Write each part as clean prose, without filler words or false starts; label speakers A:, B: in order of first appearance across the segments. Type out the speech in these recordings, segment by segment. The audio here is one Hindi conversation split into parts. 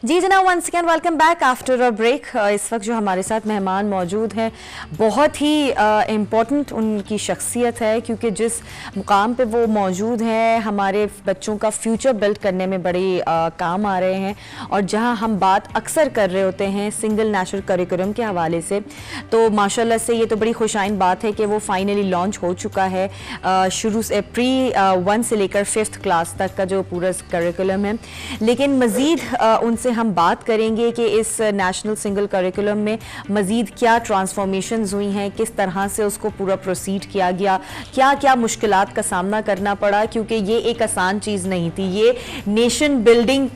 A: जी जनाब, once again welcome back after a break. इस वक्त जो हमारे साथ मेहमान मौजूद हैं बहुत ही इम्पोर्टेंट उनकी शख्सियत है, क्योंकि जिस मुकाम पे वो मौजूद हैं हमारे बच्चों का फ्यूचर बिल्ड करने में बड़ी काम आ रहे हैं। और जहां हम बात अक्सर कर रहे होते हैं सिंगल नेशनल करिकुलम के हवाले से, तो माशाल्लाह से ये तो बड़ी खुशाइन बात है कि वो फाइनली लॉन्च हो चुका है। शुरू से प्री 1 से लेकर 5th क्लास तक का जो पूरा करिकुलम है। लेकिन मज़ीद उनसे हम बात करेंगे कि इस नेशनल सिंगल करिकुलम में मज़ीद क्या ट्रांसफॉर्मेशंस हुई हैं, किस तरह से उसको पूरा प्रोसीड किया गया, क्या क्या मुश्किलात का सामना करना पड़ा, क्योंकि ये एक आसान चीज़ नहीं थी। ये नेशन बिल्डिंग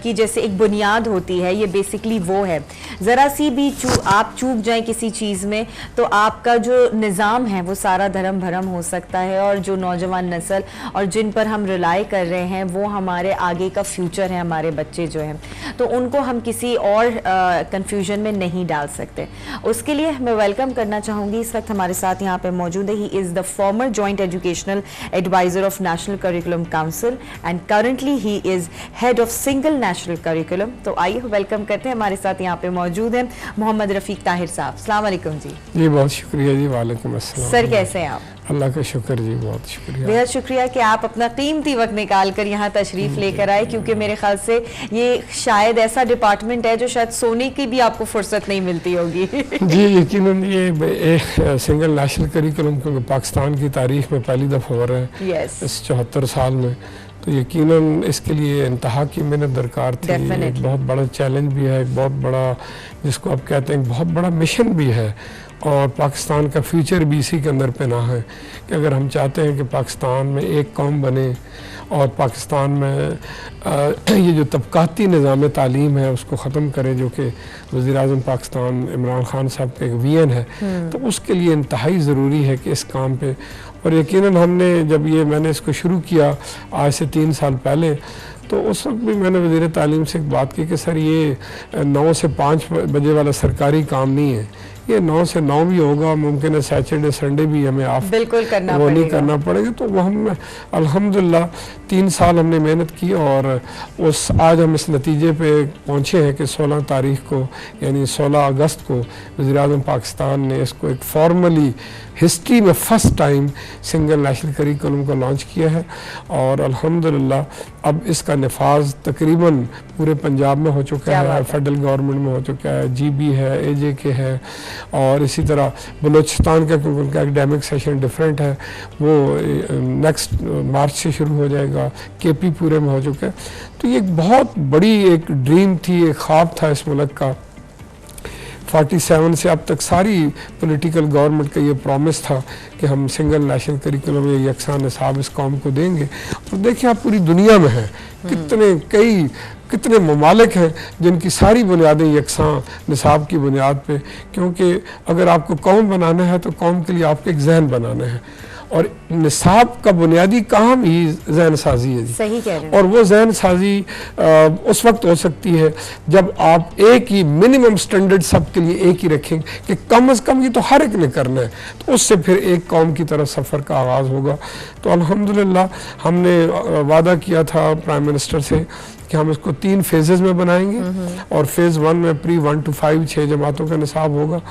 A: की जैसे एक बुनियाद होती है, ये बेसिकली वो है। ज़रा सी भी आप चूक जाएं किसी चीज़ में तो आपका जो निज़ाम है वो सारा धर्म भरम हो सकता है। और जो नौजवान नस्ल और जिन पर हम रिलाई कर रहे हैं वो हमारे आगे का फ्यूचर है, हमारे बच्चे जो हैं, तो उनको हम किसी और कंफ्यूजन में नहीं डाल सकते। उसके लिए मैं वेलकम करना चाहूँगी, इस वक्त हमारे साथ यहाँ पे मौजूद है। He is the former joint educational adviser of National Curriculum Council and currently he is head of Single National Curriculum. तो आइए वेलकम करते हैं, हमारे साथ यहाँ पे मौजूद हैं मोहम्मद रफ़ीक ताहिर साहब। अस्सलाम वालेकुम जी।
B: जी बहुत शुक्रिया जी। वालेकुम अस्सलाम।
A: सर कैसे हैं आप?
B: अल्लाह का शुक्र जी, बहुत शुक्रिया।
A: बेहद शुक्रिया कि आप अपना कीमती वक्त निकाल कर यहाँ तशरीफ़ लेकर आए, क्योंकि मेरे ख्याल से ये शायद ऐसा डिपार्टमेंट है जो शायद सोने की भी आपको फुर्सत नहीं मिलती होगी।
B: जी यकीनन ये एक सिंगल नेशनल करिकुलम क्योंकि पाकिस्तान की तारीख में पहली दफ़ा हो रहा है इस 74 साल में, तो यकीनन इसके लिए इंतहा की मेहनत दरकार थी। एक बहुत बड़ा चैलेंज भी है, एक बहुत बड़ा जिसको आप कहते हैं बहुत बड़ा मिशन भी है, और पाकिस्तान का फ्यूचर भी इसी के अंदर पना है कि अगर हम चाहते हैं कि पाकिस्तान में एक कौम बने और पाकिस्तान में ये जो तबकाती निज़ाम तालीम है उसको ख़त्म करें, जो कि वज़ीर-ए-आज़म पाकिस्तान इमरान खान साहब का एक विज़न है, तो उसके लिए इंतहाई ज़रूरी है कि इस काम पे। और यकीनन हमने जब मैंने इसको शुरू किया आज से 3 साल पहले, तो उस वक्त भी मैंने वज़ीर तालीम से एक बात की कि सर ये 9 से 5 बजे वाला सरकारी काम नहीं है, ये 9 से 9 भी होगा, मुमकिन है सैटरडे संडे भी हमें ऑफ
A: बिल्कुल करना
B: वो नहीं करना पड़ेगा। तो वो हम अल्हम्दुलिल्लाह 3 साल हमने मेहनत की और आज हम इस नतीजे पे पहुँचे हैं कि 16 तारीख को यानी 16 अगस्त को वज़ीर-ए-आज़म पाकिस्तान ने इसको एक फॉर्मली हिस्ट्री में first time single National curriculum को लॉन्च किया है। और अल्हम्दुलिल्लाह अब इसका नफाज तकरीबन पूरे पंजाब में हो चुका है, फेडरल गवर्नमेंट में हो चुका है, जीबी है, एजेके है, और इसी तरह बलूचिस्तान का क्योंकि उनका एकेडमिक सेशन डिफरेंट है वो नेक्स्ट मार्च से शुरू हो जाएगा, केपी पूरे में हो चुका है। तो ये एक बहुत बड़ी एक ड्रीम थी, एक ख्वाब था इस मुल्क का। 47 से अब तक सारी पॉलिटिकल गवर्नमेंट का ये प्रॉमिस था कि हम सिंगल नेशनल करिकुलम या यकसा निसाब इस कौम को देंगे। और देखिए आप पूरी दुनिया में हैं, कितने ममालिक हैं जिनकी सारी बुनियादें यकसा निसाब की बुनियाद पे, क्योंकि अगर आपको कौम बनाना है तो कौम के लिए आपको एक जहन बनाना है, और निसाब का बुनियादी काम ही जहन साजी है जी।
A: सही कह रहे हैं। और
B: वो जहन साजी उस वक्त हो सकती है जब आप एक ही मिनिमम स्टैंडर्ड सबके लिए एक ही रखेंगे कि कम से कम ये तो हर एक ने करना है, तो उससे फिर एक कौम की तरफ सफ़र का आगाज़ होगा। तो अल्हम्दुलिल्लाह हमने वादा किया था प्राइम मिनिस्टर से कि हम इसको 3 फेजेज़ में बनाएंगे, और फेज़ 1 में प्री 1 to 5 6 जमातों का निसाब होगा,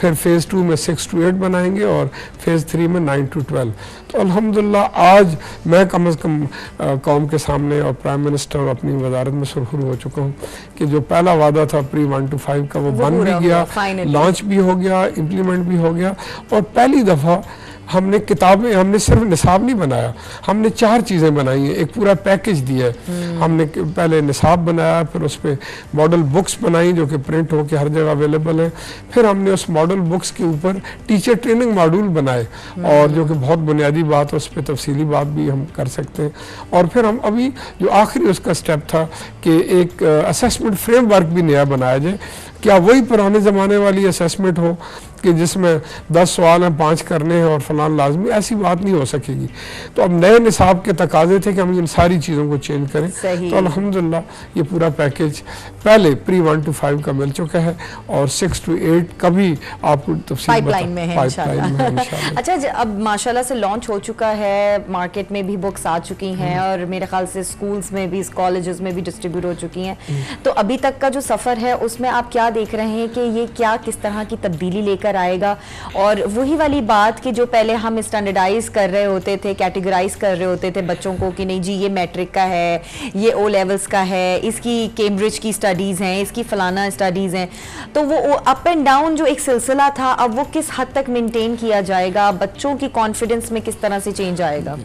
B: फिर फेज़ 2 में 6 to 8 बनाएंगे, और फेज़ 3 में 9 to 12। तो अल्हम्दुलिल्लाह आज मैं कम से कम कौम के सामने और प्राइम मिनिस्टर और अपनी वजारत में सुरखुर हो चुका हूँ कि जो पहला वादा था प्री 1 to 5 का वो बन भी गया, लॉन्च भी हो गया, इम्प्लीमेंट भी हो गया। और पहली दफ़ा हमने किताबें, हमने सिर्फ निसाब नहीं बनाया, हमने 4 चीज़ें बनाई हैं, एक पूरा पैकेज दिया है। हमने पहले निसाब बनाया, फिर उस पर मॉडल बुक्स बनाई जो कि प्रिंट होकर हर जगह अवेलेबल है, फिर हमने उस मॉडल बुक्स के ऊपर टीचर ट्रेनिंग मॉड्यूल बनाए, और जो कि बहुत बुनियादी बात है, उस पर तफसीली बात भी हम कर सकते हैं। और फिर हम अभी जो आखिरी उसका स्टेप था कि एक असेसमेंट फ्रेमवर्क भी नया बनाया जाए, क्या वही पुराने ज़माने वाली असेसमेंट हो कि जिसमें 10 सवाल हैं 5 करने हैं और फलान लाजमी? ऐसी बात नहीं हो सकेगी। तो अब नए निसाब के तकाजे थे कि हम इन सारी चीज़ों को चेंज करें, तो अल्हम्दुलिल्लाह ये पूरा पैकेज पहले प्री 1 to 5 का मिल चुका है और 6 to 8 का भी आपको
A: पाइपलाइन में है इंशाल्लाह। अच्छा, अब माशाल्लाह से लॉन्च हो चुका है, मार्केट में भी बुक्स आ चुकी हैं और मेरे ख्याल से स्कूल्स में भी, कॉलेजेस में भी डिस्ट्रीब्यूट हो चुकी हैं। तो अभी तक का जो सफ़र है उसमें आप क्या देख रहे हैं कि ये क्या किस तरह की तब्दीली लेकर आएगा? और वही वाली बात कि जो पहले हम स्टैंडर्डाइज कर रहे होते थे, कैटेगराइज कर रहे होते थे बच्चों को कि नहीं जी ये मैट्रिक का है, ये ओ लेवल्स का है, इसकी कैम्ब्रिज की स्टडीज़ हैं, इसकी फलाना स्टडीज़ हैं, तो वो अप एंड डाउन जो एक सिलसिला था अब वो किस हद तक मेंटेन किया जाएगा? बच्चों की कॉन्फिडेंस में किस तरह से चेंज आएगा?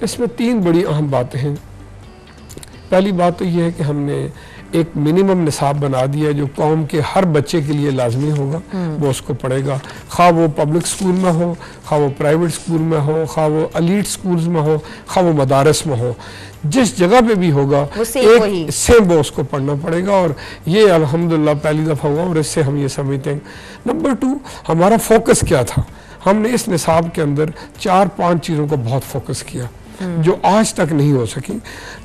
B: इसमें 3 बड़ी अहम बातें हैं। पहली बात तो ये है कि हमने एक मिनिमम निसाब बना दिया है जो कौम के हर बच्चे के लिए लाजमी होगा, वो उसको पढ़ेगा, खा वो पब्लिक स्कूल में हो, खा वो प्राइवेट स्कूल में हो, खा वो एलीट स्कूल्स में हो, खा वो मदारस में हो, जिस जगह पे भी होगा एक सेम वो उसको पढ़ना पड़ेगा। और ये अल्हम्दुलिल्लाह पहली दफ़ा हुआ और इससे हम ये समझते हैं। नंबर 2, हमारा फोकस क्या था? हमने इस निसाब के अंदर 4-5 चीज़ों को बहुत फोकस किया जो आज तक नहीं हो सकी।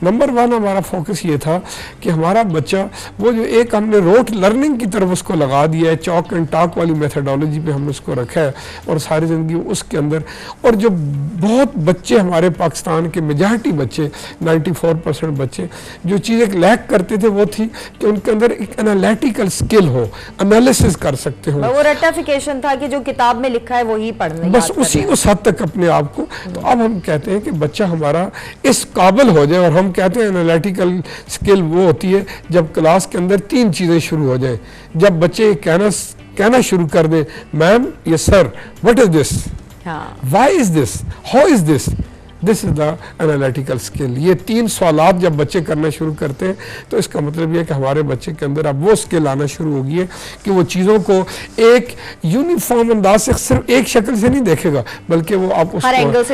B: नंबर 1 हमारा फोकस ये था कि हमारा बच्चा वो जो एक हमने रोट लर्निंग की तरफ उसको लगा दिया है, चॉक एंड टॉक वाली मेथडोलॉजी पे हमने उसको रखा है और सारी ज़िंदगी उसके अंदर। और जो बहुत बच्चे हमारे पाकिस्तान के मेजॉरिटी बच्चे 94% बच्चे जो चीज़ एक लैक करते थे वो थी कि उनके अंदर एक एनालिटिकल स्किल हो, एनालिसिस कर सकते हो।
A: वो रट्टाफिकेशन था कि जो किताब में लिखा है वही पढ़ना,
B: बस उस हद तक अपने आप को। तो अब हम कहते हैं कि बच्चा हमारा इस काबिल हो जाए, और हम कहते हैं एनालिटिकल स्किल वो होती है जब क्लास के अंदर 3 चीज़ें शुरू हो जाए। जब बच्चे कहना शुरू कर दें, मैम, ये sir, what is this, why is this, how is this, this is the analytical skill. ये 3 सवालात जब बच्चे करना शुरू करते हैं तो इसका मतलब ये है कि हमारे बच्चे के अंदर अब वो स्किल आना शुरू हो गई है कि वो चीज़ों को एक यूनिफॉर्म अंदाज से सिर्फ एक शक्ल से नहीं देखेगा, बल्कि वो आप उसको हर एंगल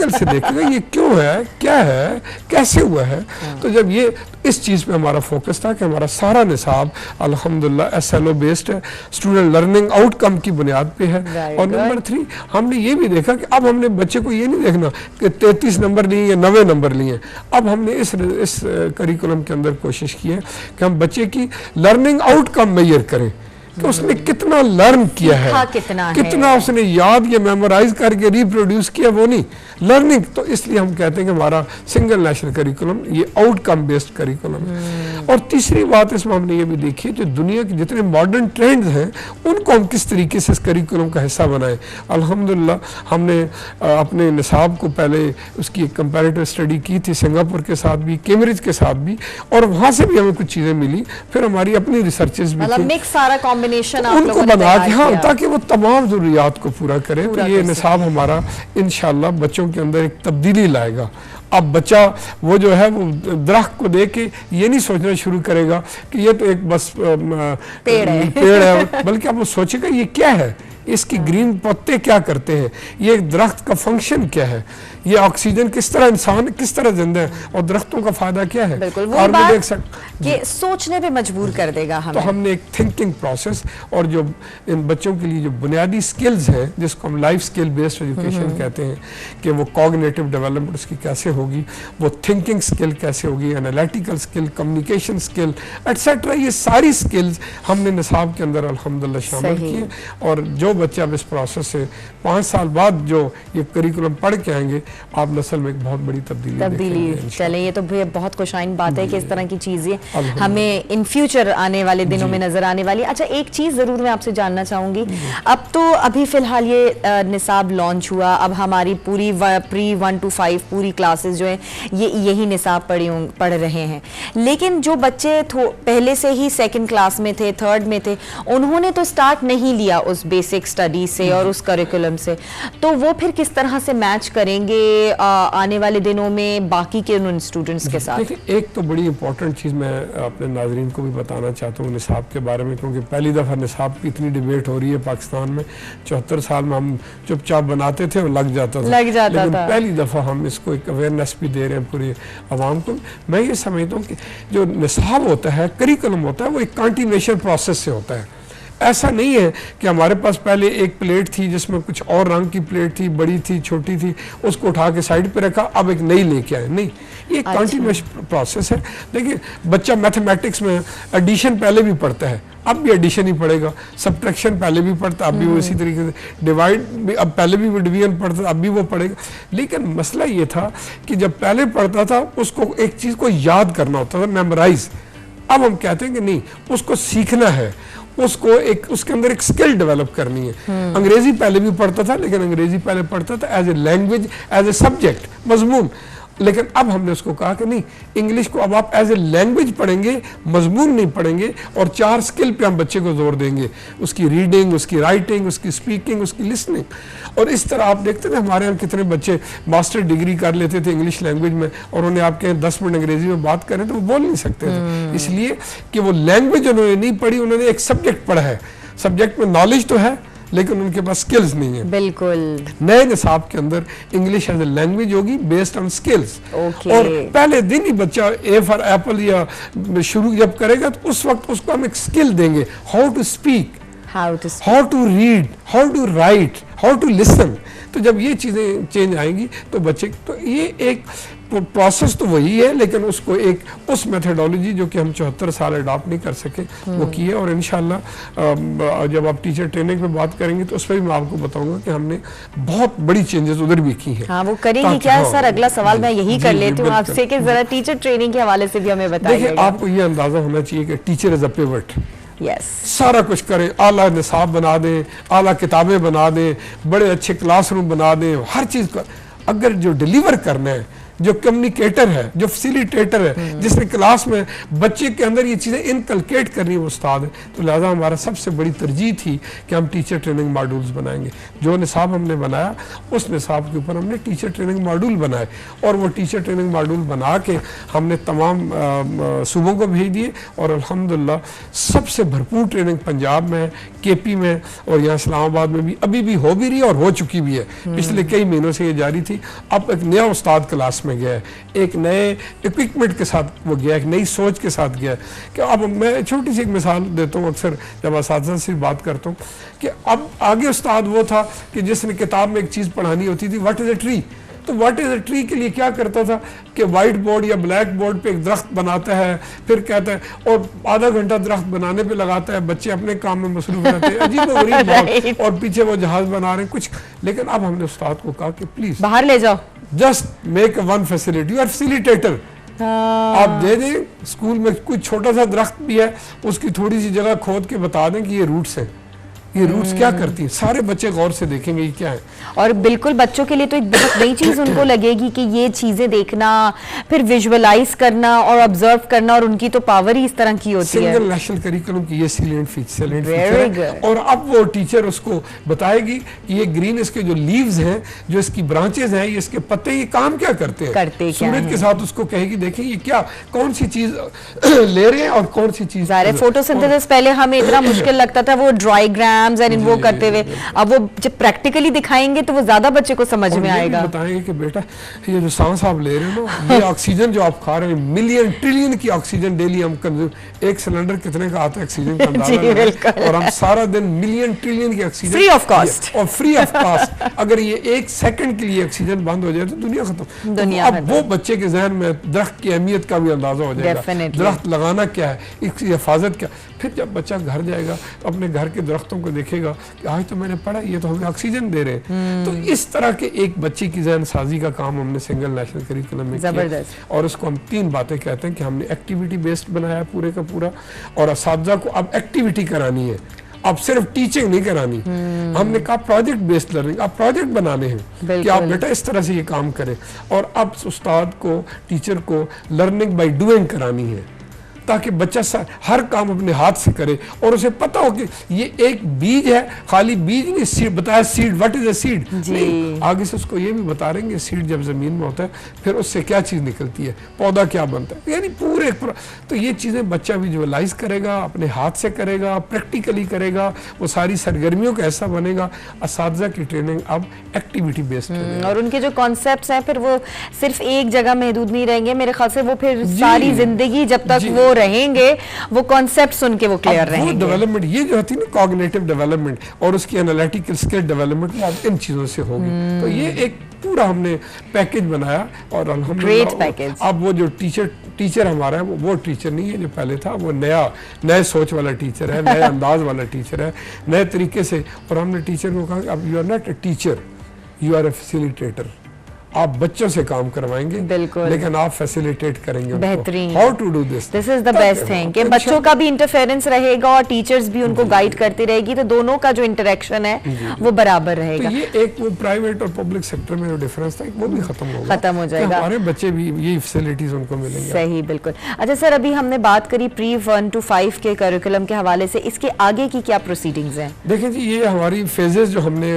B: से देखेगा ये क्यों है, क्या है, कैसे हुआ है। तो जब ये इस चीज़ पे हमारा फोकस था कि हमारा सारा निसाब अल्हम्दुलिल्लाह SLO बेस्ड है, स्टूडेंट लर्निंग आउटकम की बुनियाद पे है। और नंबर 3 हमने ये भी देखा कि अब हमने बच्चे को ये नहीं देखना कि 33 नंबर लिए या 90 नंबर लिए। अब हमने इस करिकुलम के अंदर कोशिश की है कि हम बच्चे की लर्निंग आउटकम मेजर करें कि उसने कितना लर्न किया है, कितना उसने याद या मेमोराइज करके रिप्रोड्यूस किया, वो नहीं, लर्निंग। तो इसलिए हम कहते हैं कि हमारा सिंगल नेशनल करिकुलम ये आउटकम बेस्ड करिकुलम है। और तीसरी बात इसमें हमने ये भी देखी है जो दुनिया के जितने मॉडर्न ट्रेंड्स हैं उनको हम किस तरीके से इस करिकुलम का हिस्सा बनाएं। अल्हम्दुलिल्लाह हमने अपने निसाब को पहले उसकी कंपैरेटिव स्टडी की थी सिंगापुर के साथ भी, कैम्ब्रिज के साथ भी, और वहाँ से भी हमें कुछ चीज़ें मिली। फिर हमारी अपनी रिसर्चेस भी थी, उनको बना के, हाँ, ताकि वो तमाम ज़रूरियात को पूरा करे। तो ये निसाब हमारा इंशाल्लाह बच्चों के अंदर एक तब्दीली लाएगा। अब बच्चा वो जो है वो दरख्त को देख के ये नहीं सोचना शुरू करेगा कि ये तो एक बस पेड़ है, बल्कि अब वो सोचेगा ये क्या है, इसकी ग्रीन पत्ते क्या करते हैं, ये दरख्त का फंक्शन क्या है, ये ऑक्सीजन किस तरह, इंसान किस तरह जिंदा है, और दरख्तों का फायदा क्या है।
A: बिल्कुल, वो बात देख ये सोचने पे मजबूर कर देगा हमें।
B: तो हमने एक थिंकिंग प्रोसेस और जो इन बच्चों के लिए जो बुनियादी स्किल्स हैं जिसको हम लाइफ स्किल बेस्ड एजुकेशन कहते हैं कि वो कॉग्निटिव डेवलपमेंट उसकी कैसे होगी, वो थिंकिंग स्किल कैसे होगी, analytical skill, communication skill etcetera, ये सारी स्किल्स हमने निसाब के अंदर अल्हम्दुलिल्लाह शामिल किए। और जो बच्चे अब इस प्रोसेस से 5 साल बाद जो ये करिकुलम पढ़ के आएंगे, आप नस्ल में एक बहुत बड़ी तब्दीली
A: चले। ये तो बहुत खुशाइन बात है कि इस तरह की चीज़ें हमें इन फ्यूचर आने वाले दिनों में नजर आने वाली। अच्छा, एक चीज़ ज़रूर मैं आपसे जानना चाहूँगी, अब तो अभी फ़िलहाल ये निसाब लॉन्च हुआ, अब हमारी पूरी प्री 1 to 5 पूरी क्लासेस जो है ये यही निसाब पढ़ रहे हैं, लेकिन जो बच्चे पहले से ही 2nd क्लास में थे, 3rd में थे, उन्होंने तो स्टार्ट नहीं लिया उस बेसिक स्टडी से और उस करिकुलम से, तो वो फिर किस तरह से मैच करेंगे आने वाले दिनों में बाकी के उन स्टूडेंट्स के साथ?
B: देखिए, एक तो बड़ी इंपॉर्टेंट चीज़ मैं अपने नाजरीन को भी बताना चाहता हूँ निसाब के बारे में, क्योंकि पहली दफ़ा निसाब की इतनी डिबेट हो रही है पाकिस्तान में। 74 साल में हम चुपचाप बनाते थे और लग जाता था, लेकिन पहली दफ़ा हम इसको एक अवेयरनेस भी दे रहे हैं पूरी आवाम को। मैं ये समझता हूँ कि जो निसाब होता है, करिकुलम होता है, वो एक कंटिन्यूएशन प्रोसेस से होता है। ऐसा नहीं है कि हमारे पास पहले एक प्लेट थी जिसमें कुछ और रंग की प्लेट थी, बड़ी थी, छोटी थी, उसको उठा के साइड पे रखा, अब एक नई लेके आए। नहीं, ये कंटिन्यूअस प्रोसेस है। देखिए, बच्चा मैथमेटिक्स में एडिशन पहले भी पढ़ता है, अब भी एडिशन ही पढ़ेगा, सब्ट्रैक्शन पहले भी पढ़ता, अब भी वो इसी तरीके से, डिवाइड भी अब पहले भी वो डिवीजन पढ़ता, अब भी वो पढ़ेगा। लेकिन मसला ये था कि जब पहले पढ़ता था उसको एक चीज़ को याद करना होता था, मेमोराइज। अब हम कहते हैं कि नहीं, उसको सीखना है, उसको एक उसके अंदर एक स्किल डेवलप करनी है। अंग्रेजी पहले भी पढ़ता था, लेकिन अंग्रेजी पहले पढ़ता था as a language, as a subject, मजमून। लेकिन अब हमने उसको कहा कि नहीं, इंग्लिश को अब आप एज ए लैंग्वेज पढ़ेंगे, मजमून नहीं पढ़ेंगे। और 4 स्किल पे हम बच्चे को जोर देंगे, उसकी रीडिंग, उसकी राइटिंग, उसकी स्पीकिंग, उसकी लिसनिंग। और इस तरह आप देखते थे हमारे यहाँ कितने बच्चे मास्टर डिग्री कर लेते थे इंग्लिश लैंग्वेज में, और उन्हें आप कहें 10 मिनट अंग्रेजी में बात करें तो वो बोल नहीं सकते थे, इसलिए कि वो लैंग्वेज उन्होंने नहीं पढ़ी, उन्होंने एक सब्जेक्ट पढ़ा है। सब्जेक्ट में नॉलेज तो है, लेकिन उनके पास स्किल्स नहीं है।
A: बिल्कुल।
B: नए निसाब के अंदर इंग्लिश एज ए लैंग्वेज होगी बेस्ड ऑन स्किल्स। और पहले दिन ही बच्चा ए फॉर एप्पल या शुरू जब करेगा तो उस वक्त उसको हम एक स्किल देंगे, how to speak, how to read, how to write, how to listen. तो जब ये चीज़ें चेंज आएंगी तो बच्चे, तो ये एक प्रोसेस तो वही है, लेकिन उसको एक उस मेथडोलॉजी जो कि हम 74 साल अडॉप्ट नहीं कर सके वो की है। और इंशाल्लाह जब आप टीचर ट्रेनिंग पे बात करेंगे तो उस पर भी मैं आपको बताऊंगा कि हमने बहुत बड़ी चेंजेस उधर भी की हैं।
A: हाँ, वो करेंगे क्या? हाँ, सर, अगला सवाल मैं यही कर लेती हूँ आपसे कि जरा टीचर ट्रेनिंग के हवाले से भी हमें बताइए।
B: देखिए, आपको ये अंदाजा होना चाहिए कि teacher is a pivot.
A: Yes.
B: सारा कुछ करें, आला निसाब बना दें, आला किताबें बना दें, बड़े अच्छे क्लासरूम बना दें, हर चीज़ का अगर जो डिलीवर करना है, जो कम्युनिकेटर है, जो फैसिलिटेटर है, जिसने क्लास में बच्चे के अंदर ये चीज़ें इनकलकेट करनी है, वो उस्ताद है। तो लिहाजा हमारा सबसे बड़ी तरजीह थी कि हम टीचर ट्रेनिंग मॉड्यूल्स बनाएंगे। जो निसाब हमने बनाया उस निसाब के ऊपर हमने टीचर ट्रेनिंग मॉड्यूल बनाए, और वो टीचर ट्रेनिंग मॉड्यूल बना के हमने तमाम सूबों को भेज दिए। और अल्हम्दुलिल्लाह सबसे भरपूर ट्रेनिंग पंजाब में, KP में और यहाँ इस्लामाबाद में भी अभी भी हो भी रही है और हो चुकी भी है। पिछले कई महीनों से ये जारी थी। अब एक नया उस्ताद क्लास में गया है, एक नए इक्विपमेंट के साथ वो गया, एक नई सोच के साथ गया कि अब मैं छोटी सी एक मिसाल देता हूँ, अक्सर जब असातिज़ा से बात करता हूँ कि अब आगे उस्ताद वो था कि जिसने किताब में एक चीज़ पढ़ानी होती थी, व्हाट इज़ अ ट्री। तो व्हाट इज़ अ ट्री के लिए क्या करता था कि वाइट बोर्ड या ब्लैक बोर्ड पे एक दरख्त बनाता है, फिर कहता है और आधा घंटा दरख्त बनाने पे लगाता है, बच्चे अपने काम में मसरूफ रहते हैं, अजीब और पीछे वो जहाज बना रहे हैं कुछ। लेकिन अब हमने उस्ताद को कहा कि प्लीज
A: बाहर ले जाओ,
B: just make one facility, you are facilitator. आप दे दें, स्कूल में कुछ छोटा सा दरख्त भी है, उसकी थोड़ी सी जगह खोद के बता दें कि ये रूट्स हैं, ये रूट्स क्या करती हैं, सारे बच्चे गौर से देखेंगे ये क्या है।
A: और बिल्कुल बच्चों के लिए तो एक बहुत नई चीज उनको लगेगी कि ये चीजें देखना, फिर विजुअलाइज करना और ऑब्जर्व करना, और उनकी तो पावर ही इस तरह की होती है।
B: सिंगल नेशनल करिकुलम की ये सैलेंट फीचर है। और अब वो टीचर उसको बताएगी कि ये ग्रीन इसके जो लीव्स हैं, जो इसकी ब्रांचेस हैं, ये इसके पत्ते, ये काम क्या करते हैं, सूरज के साथ उसको कहेगी देखिए ये क्या, कौन सी चीज ले रहे हैं और कौन सी चीज।
A: फोटोसिंथेसिस पहले हमें इतना मुश्किल लगता था, वो ड्राईग्राम वो करते हुए, अब वो जब प्रैक्टिकली दिखाएंगे तो वो ज्यादा बच्चे को समझ में आएगा।
B: बताएंगे कि बेटा ये जो सांस आप ले रहे हो ना, ये ऑक्सीजन जो आप खा रहे हैं, मिलियन ट्रिलियन की ऑक्सीजन डेली हम कंज्यूम, एक सिलेंडर कितने का आता है ऑक्सीजन का अंदाजा, और हम सारा दिन मिलियन ट्रिलियन की ऑक्सीजन
A: फ्री ऑफ कॉस्ट,
B: और फ्री ऑफ कॉस्ट। अगर ये 1 सेकंड के लिए ऑक्सीजन बंद हो जाए तो दुनिया खत्म। अब वो बच्चे के जहन में दरख्त की अहमियत का भी अंदाजा हो जाएगा, दरख्त लगाना क्या है, इसकी हिफाजत क्या। फिर जब बच्चा घर जाएगा अपने घर के दरख्तों को देखेगा कि आज तो मैंने पढ़ा ये तो हमें ऑक्सीजन दे रहे हैं। तो इस तरह के एक बच्चे की जहन साजी का काम हमने सिंगल नेशनल करिकुलम में किया, और उसको हम 3 बातें कहते हैं कि हमने एक्टिविटी बेस्ड बनाया है पूरे का पूरा, और असातिज़ा को अब एक्टिविटी करानी है, अब सिर्फ टीचिंग नहीं करानी। हमने कहा प्रोजेक्ट बेस्ड लर्निंग, अब प्रोजेक्ट बनाने हैं कि आप बेटा इस तरह से ये काम करें, और अब उस्ताद को, टीचर को लर्निंग बाय डूइंग करानी है। ताकि बच्चा हर काम अपने हाथ से करे और उसे पता हो कि ये एक बीज है, खाली बीज नहीं, सीड बताया, seed what is a seed, नहीं आगे से उसको ये भी बता देंगे सीड जब जमीन में होता है फिर उससे क्या चीज निकलती है, पौधा क्या बनता है, यानी पूरे तो ये चीजें बच्चा विजुअलाइज करेगा, अपने हाथ से करेगा, प्रैक्टिकली करेगा, वो सारी सरगर्मियों का ऐसा बनेगा। असातिज़ा की ट्रेनिंग अब एक्टिविटी बेस्ड
A: और उनके जो कॉन्सेप्ट्स हैं फिर वो सिर्फ एक जगह महदूद नहीं रहेंगे, मेरे ख्याल से वो फिर सारी जिंदगी जब तक वो रहेंगे वो कॉन्सेप्ट्स उनके वो क्लियर रहेंगे।
B: डेवलपमेंट ये जो होती है ना कॉग्निटिव डेवलपमेंट और उसकी एनालिटिकल स्किल डेवलपमेंट अब इन चीजों से होगी। तो ये एक पूरा हमने पैकेज बनाया और अल्हम्दुलिल्लाह अब वो जो टीचर हमारा है वो टीचर नहीं है जो पहले था, वो नए सोच वाला टीचर है, नए अंदाज वाला टीचर है, नए तरीके से। और हमने टीचर को कहा अब you are not a teacher, you are a facilitator. आप बच्चों से काम करवाएंगे लेकिन आप फैसिलिटेट करेंगे
A: बेहतरीन।
B: How to do this
A: is the best thing कि बच्चों का भी इंटरफेरेंस रहेगा और टीचर्स भी उनको गाइड करती रहेगी, तो दोनों का जो इंटरेक्शन है वो बराबर रहेगा।
B: तो ये एक वो प्राइवेट और पब्लिक सेक्टर में जो डिफरेंस था वो भी खत्म
A: हो जाएगा,
B: हमारे बच्चे भी ये फैसिलिटीज उनको मिलेंगे।
A: सही, बिल्कुल। अच्छा सर, अभी हमने बात करी प्री 1 to 5 के करिकुलम के हवाले से, इसके आगे की क्या प्रोसीडिंग्स हैं?
B: देखें जी, ये हमारी फेजेस जो हमने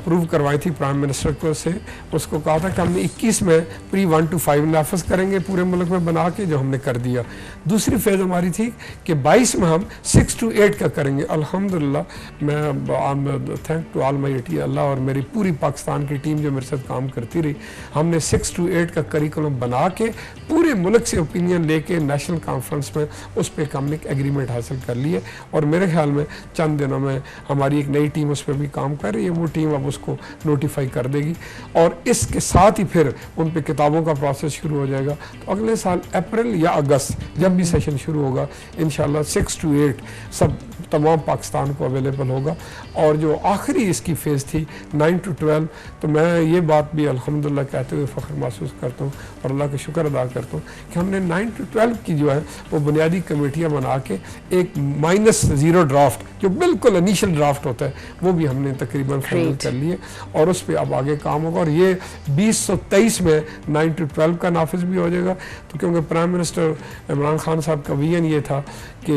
B: अप्रूव करवाई थी प्राइम मिनिस्टर को से, उसको कहा था कि हमने 21 में प्री 1 to 5 नाफिज करेंगे पूरे मुल्क में बना के, जो हमने कर दिया। दूसरी फेज हमारी थी कि 22 में हम 6 to 8 का करेंगे। अल्हम्दुलिल्लाह, मैं थैंक टू ऑलमाइटी अल्लाह और मेरी पूरी पाकिस्तान की टीम जो मेरे साथ काम करती रही, हमने 6 to 8 का करिकुलम बना के पूरे मुल्क से ओपिनियन लेके नेशनल कॉन्फ्रेंस में उस पर हमने एक एग्रीमेंट हासिल कर लिए और मेरे ख्याल में चंद दिनों में हमारी एक नई टीम उस पर भी काम कर रही है। वो टीम अब उसको नोटिफाई कर देगी और इसके साथ ही फिर उन पे किताबों का प्रोसेस शुरू हो जाएगा। तो अगले साल अप्रैल या अगस्त जब भी सेशन शुरू होगा इंशाल्लाह 6 to 8 सब तमाम पाकिस्तान को अवेलेबल होगा। और जो आखिरी इसकी फेज़ थी 9 to 12, तो मैं ये बात भी अल्हम्दुलिल्लाह कहते हुए फ़ख्र महसूस करता हूँ और अल्लाह का शुक्र अदा करता हूँ कि हमने 9 to 12 की जो है वो बुनियादी कमेटियाँ बना के एक -0 ड्राफ्ट जो बिल्कुल इनिशियल ड्राफ्ट होता है वो भी हमने तकरीबन फाइनल कर लिए और उस पर अब आगे काम होगा। और ये 2023 में 9 to 12 का नाफिज भी हो जाएगा। तो क्योंकि प्राइम मिनिस्टर इमरान खान साहब का विजन ये था कि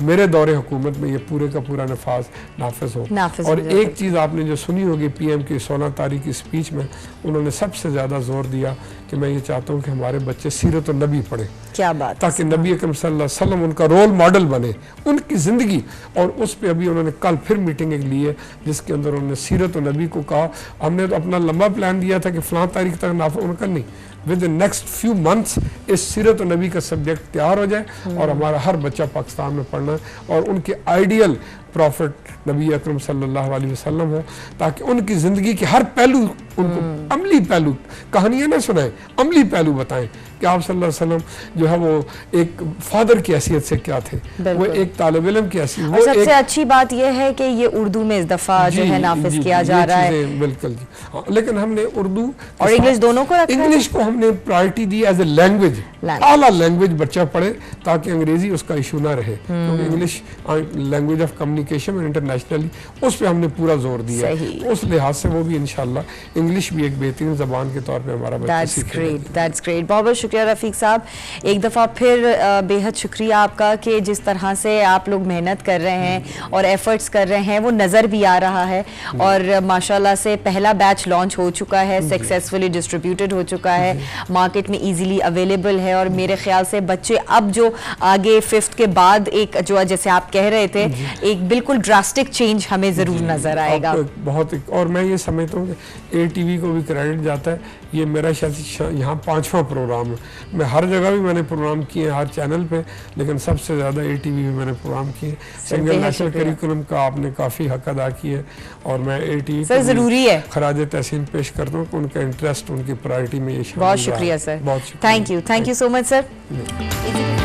B: मेरे दौरे हुकूमत में ये पूरे का पूरा नाफिज हो। और एक चीज़ आपने जो सुनी होगी पीएम की 16 तारीख की स्पीच में, उन्होंने सबसे ज़्यादा जोर दिया कि मैं ये चाहता हूँ कि हमारे बच्चे सीरत और नबी पढ़ें।
A: क्या बात,
B: ताकि नबी अकरम सल्लल्लाहु अलैहि वसल्लम उनका रोल मॉडल बने, उनकी ज़िंदगी। और उस पर अभी उन्होंने कल फिर मीटिंग एक ली है जिसके अंदर उन्होंने सीरत और नबी को कहा। हमने तो अपना लंबा प्लान दिया था कि फ़लाँ तारीख तक नाफिज, उनका नहीं, with the next few months इस सीरत और नबी का सब्जेक्ट तैयार हो जाए और हमारा हर बच्चा पाकिस्तान में पढ़ना है और उनके आइडियल प्रॉफिट नबी अकरम सल्लल्लाहु अलैहि वसल्लम हो, ताकि उनकी ज़िंदगी के हर पहलू उनको अमली पहलू, कहानियाँ ना सुनाएं, अमली पहलू बताएं कि आप सल्लल्लाहु अलैहि वसल्लम जो है वो एक फादर की हैसियत से क्या थे, वो एक तालिब इल्म की हैसियत।
A: और सबसे अच्छी बात यह है कि ये उर्दू में इस दफ़ा जो है नाफिज किया जा रहा है।
B: बिल्कुल जी, हाँ, लेकिन हमने उर्दू
A: और इंग्लिश दोनों को रखा है।
B: इंग्लिश को हमने प्रायोरिटी दी एज ए लैंग्वेज, आला लैंग्वेज बच्चा पढ़े ताकि अंग्रेजी उसका इशू ना रहे, क्योंकि इंग्लिश लैंग्वेज ऑफ कम्युनिकेशन और इंटरनेशनली उस पर हमने पूरा जोर दिया है। उस लिहाज से वो भी इंशाल्लाह इंग्लिश भी एक बेहतरीन ज़बान के तौर पे हमारा बच्चा सीखेगा।
A: That's great. बहुत बहुत शुक्रिया रफ़ीक साहब, एक दफ़ा फिर बेहद शुक्रिया आपका कि जिस तरह से आप लोग मेहनत कर रहे हैं और एफर्ट्स कर रहे हैं वो नज़र भी आ रहा है। और माशाल्लाह से पहला बैच लॉन्च हो चुका है, सक्सेसफुली डिस्ट्रीब्यूटेड हो चुका है, मार्केट में ईजिली अवेलेबल है। और मेरे ख्याल से बच्चे अब जो आगे 5th के बाद एक जो जैसे आप कह रहे थे एक बिल्कुल ड्रास्टिक चेंज हमें ज़रूर नज़र आएगा।
B: बहुत और मैं ये समझता हूँ कि ATV को भी क्रेडिट जाता है, ये मेरा शायद यहाँ 5वां प्रोग्राम है। मैं हर जगह भी मैंने प्रोग्राम किए, हर चैनल पे, लेकिन सबसे ज़्यादा ATV में मैंने प्रोग्राम किए। सिंगल नेशनल करिकुलम का आपने काफ़ी हक अदा किया और मैं ATV
A: सर ज़रूरी है
B: खराज तहसीन पेश करता हूँ कि उनका इंटरेस्ट उनकी प्रायोरिटी में ये शामिल।
A: बहुत शुक्रिया सर,
B: बहुत शुक्रिया,
A: thank you so much sir.